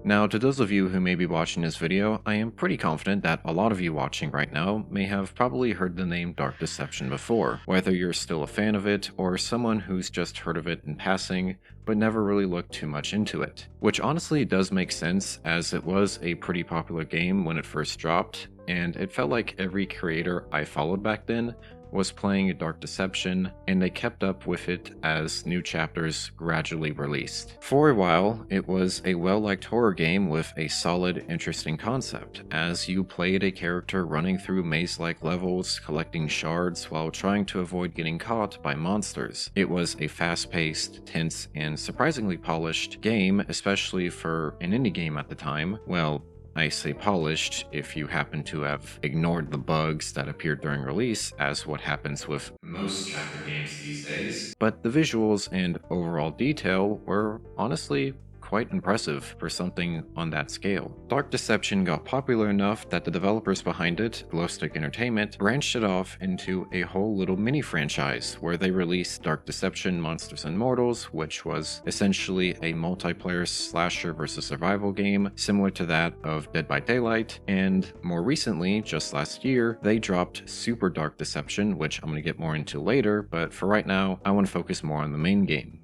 Now, to those of you who may be watching this video, I am pretty confident that a lot of you watching right now may have probably heard the name Dark Deception before, whether you're still a fan of it or someone who's just heard of it in passing but never really looked too much into it. Which honestly does make sense, as it was a pretty popular game when it first dropped, and it felt like every creator I followed back then was playing Dark Deception, and they kept up with it as new chapters gradually released. For a while, it was a well-liked horror game with a solid, interesting concept, as you played a character running through maze-like levels, collecting shards while trying to avoid getting caught by monsters. It was a fast-paced, tense, and surprisingly polished game, especially for an indie game at the time. Well, I say polished if you happen to have ignored the bugs that appeared during release, as what happens with most chapter games these days. But the visuals and overall detail were honestly quite impressive for something on that scale. Dark Deception got popular enough that the developers behind it, Glowstick Entertainment, branched it off into a whole little mini franchise where they released Dark Deception Monsters and Mortals, which was essentially a multiplayer slasher versus survival game similar to that of Dead by Daylight, and more recently, just last year, they dropped Super Dark Deception, which I'm going to get more into later, but for right now, I want to focus more on the main game.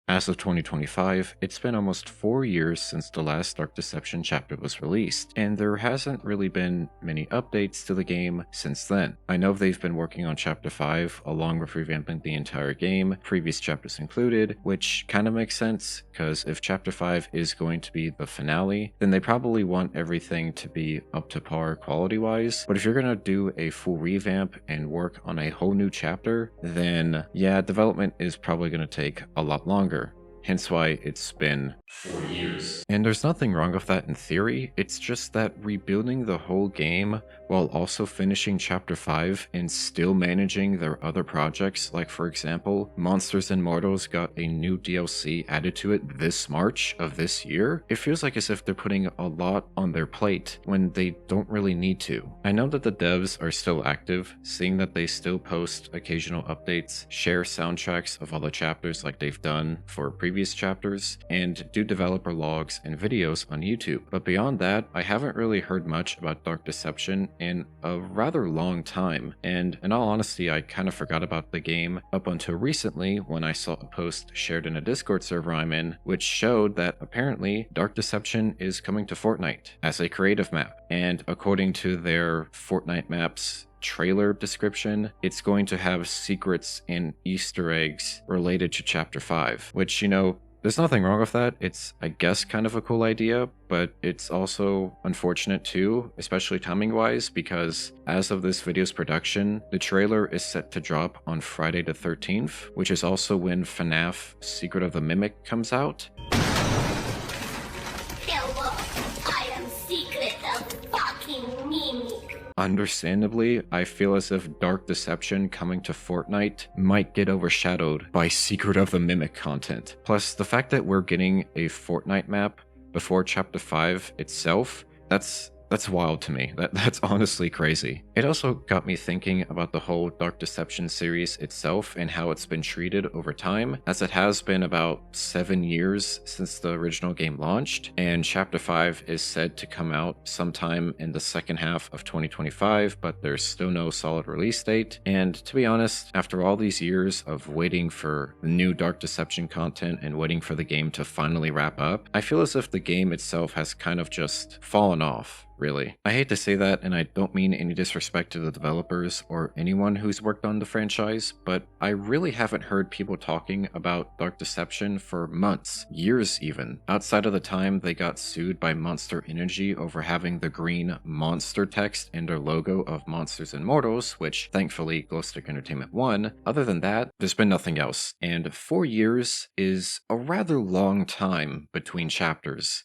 As of 2025, it's been almost 4 years since the last Dark Deception chapter was released, and there hasn't really been many updates to the game since then. I know they've been working on Chapter 5, along with revamping the entire game, previous chapters included, which kind of makes sense, because if Chapter 5 is going to be the finale, then they probably want everything to be up to par quality-wise. But if you're going to do a full revamp and work on a whole new chapter, then yeah, development is probably going to take a lot longer. Hence why it's been 4 years. And there's nothing wrong with that in theory, it's just that rebuilding the whole game while also finishing Chapter 5 and still managing their other projects, like for example, Monsters and Mortals got a new DLC added to it this March of this year, it feels like as if they're putting a lot on their plate when they don't really need to. I know that the devs are still active, seeing that they still post occasional updates, share soundtracks of all the chapters like they've done for previous chapters, and do developer logs and videos on YouTube. But beyond that, I haven't really heard much about Dark Deception in a rather long time, and in all honesty, I kind of forgot about the game up until recently when I saw a post shared in a Discord server I'm in, which showed that apparently Dark Deception is coming to Fortnite as a creative map, and according to their Fortnite maps trailer description, it's going to have secrets and Easter eggs related to Chapter 5, which, you know, there's nothing wrong with that. It's, I guess, kind of a cool idea, but it's also unfortunate too, especially timing-wise, because as of this video's production, the trailer is set to drop on Friday the 13th, which is also when FNAF Secret of the Mimic comes out. Hello, I am Secret of fucking Mimic. Understandably, I feel as if Dark Deception coming to Fortnite might get overshadowed by Secret of the Mimic content. Plus, the fact that we're getting a Fortnite map before Chapter 5 itself, that's wild to me. That's honestly crazy. It also got me thinking about the whole Dark Deception series itself and how it's been treated over time, as it has been about 7 years since the original game launched, and Chapter 5 is said to come out sometime in the second half of 2025, but there's still no solid release date. And to be honest, after all these years of waiting for new Dark Deception content and waiting for the game to finally wrap up, I feel as if the game itself has kind of just fallen off. Really. I hate to say that, and I don't mean any disrespect to the developers or anyone who's worked on the franchise, but I really haven't heard people talking about Dark Deception for months, years even, outside of the time they got sued by Monster Energy over having the green monster text in their logo of Monsters and Mortals, which thankfully Glowstick Entertainment won. Other than that, there's been nothing else, and 4 years is a rather long time between chapters.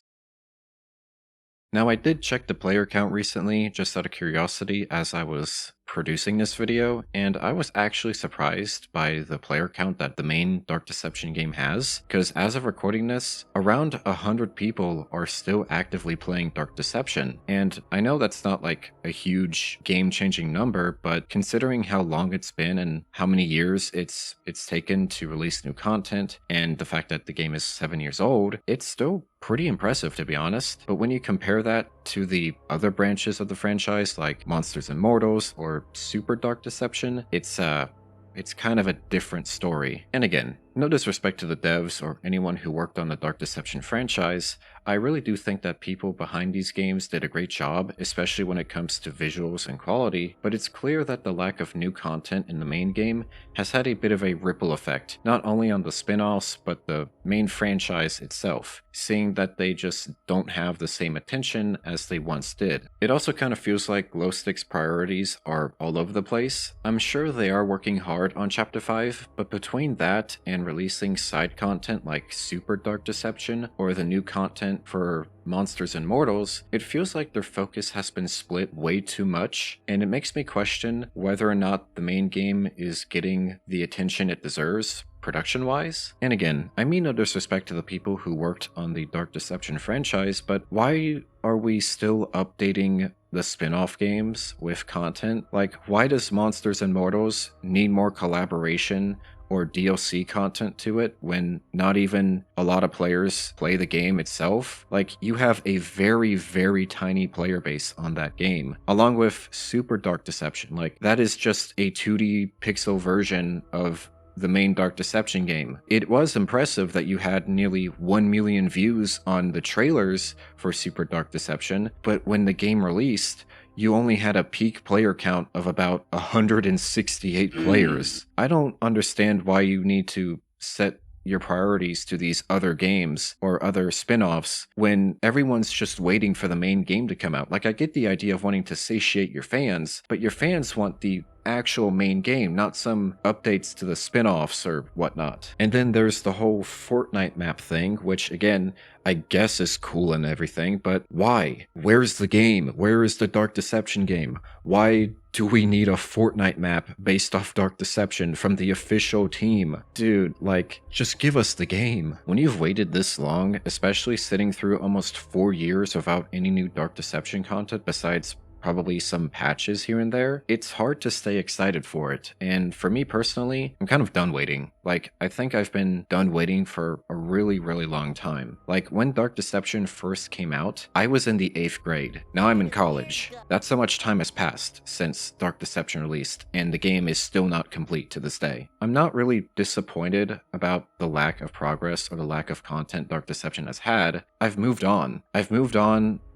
Now, I did check the player count recently, just out of curiosity, as I was producing this video, and I was actually surprised by the player count that the main Dark Deception game has, because as of recording this, around 100 people are still actively playing Dark Deception, and I know that's not like a huge game-changing number, but considering how long it's been and how many years it's taken to release new content, and the fact that the game is 7 years old, it's still pretty impressive, to be honest. But when you compare that to the other branches of the franchise like Monsters and Mortals or Super Dark Deception, it's kind of a different story. And again, no disrespect to the devs or anyone who worked on the Dark Deception franchise, I really do think that people behind these games did a great job, especially when it comes to visuals and quality, but it's clear that the lack of new content in the main game has had a bit of a ripple effect, not only on the spin-offs, but the main franchise itself, seeing that they just don't have the same attention as they once did. It also kind of feels like Glowstick's priorities are all over the place. I'm sure they are working hard on Chapter 5, but between that and releasing side content like Super Dark Deception or the new content for Monsters and Mortals, it feels like their focus has been split way too much, and it makes me question whether or not the main game is getting the attention it deserves production-wise. And again, I mean no disrespect to the people who worked on the Dark Deception franchise, but why are we still updating the spin-off games with content? Like, why does Monsters and Mortals need more collaboration or DLC content to it when not even a lot of players play the game itself? Like, you have a very, very tiny player base on that game, along with Super Dark Deception. Like, that is just a 2D pixel version of the main Dark Deception game. It was impressive that you had nearly 1 million views on the trailers for Super Dark Deception, but when the game released, you only had a peak player count of about 168 players. I don't understand why you need to set your priorities to these other games or other spin-offs when everyone's just waiting for the main game to come out. Like, I get the idea of wanting to satiate your fans, but your fans want the actual main game, not some updates to the spin-offs or whatnot. And then there's the whole Fortnite map thing, which again, I guess is cool and everything, but why? Where's the game? Where is the Dark Deception game? Why do we need a Fortnite map based off Dark Deception from the official team? Dude, like, just give us the game. When you've waited this long, especially sitting through almost 4 years without any new Dark Deception content besides probably some patches here and there, it's hard to stay excited for it. And for me personally, I'm kind of done waiting. Like, I think I've been done waiting for a really, really long time. Like, when Dark Deception first came out, I was in the 8th grade. Now I'm in college. That's how much time has passed since Dark Deception released, and the game is still not complete to this day. I'm not really disappointed about the lack of progress or the lack of content Dark Deception has had. I've moved on,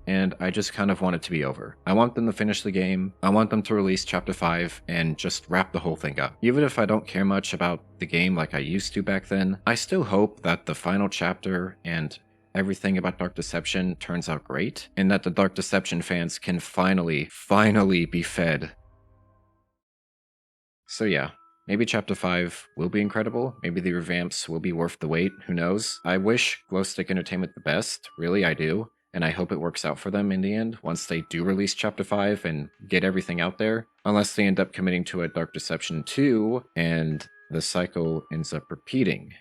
and I just kind of want it to be over. I want them to finish the game, I want them to release Chapter 5, and just wrap the whole thing up. Even if I don't care much about the game like I used to back then, I still hope that the final chapter and everything about Dark Deception turns out great, and that the Dark Deception fans can finally be fed. So yeah, maybe Chapter 5 will be incredible, maybe the revamps will be worth the wait, who knows. I wish Glowstick Entertainment the best, really I do. And I hope it works out for them in the end, once they do release Chapter 5 and get everything out there. Unless they end up committing to a Dark Deception 2, and the cycle ends up repeating.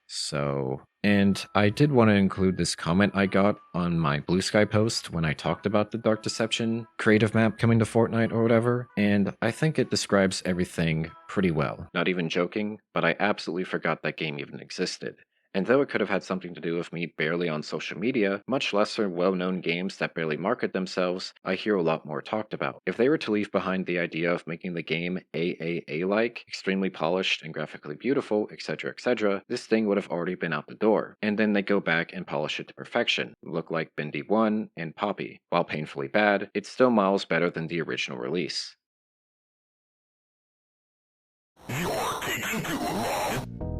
So, and I did want to include this comment I got on my Blue Sky post when I talked about the Dark Deception creative map coming to Fortnite or whatever, and I think it describes everything pretty well. Not even joking, but I absolutely forgot that game even existed. And though it could have had something to do with me barely on social media, much lesser well-known games that barely market themselves, I hear a lot more talked about. If they were to leave behind the idea of making the game AAA-like, extremely polished and graphically beautiful, etc., this thing would have already been out the door. And then they go back and polish it to perfection, look like Bendy 1 and Poppy. While painfully bad, it's still miles better than the original release. You're taking too long.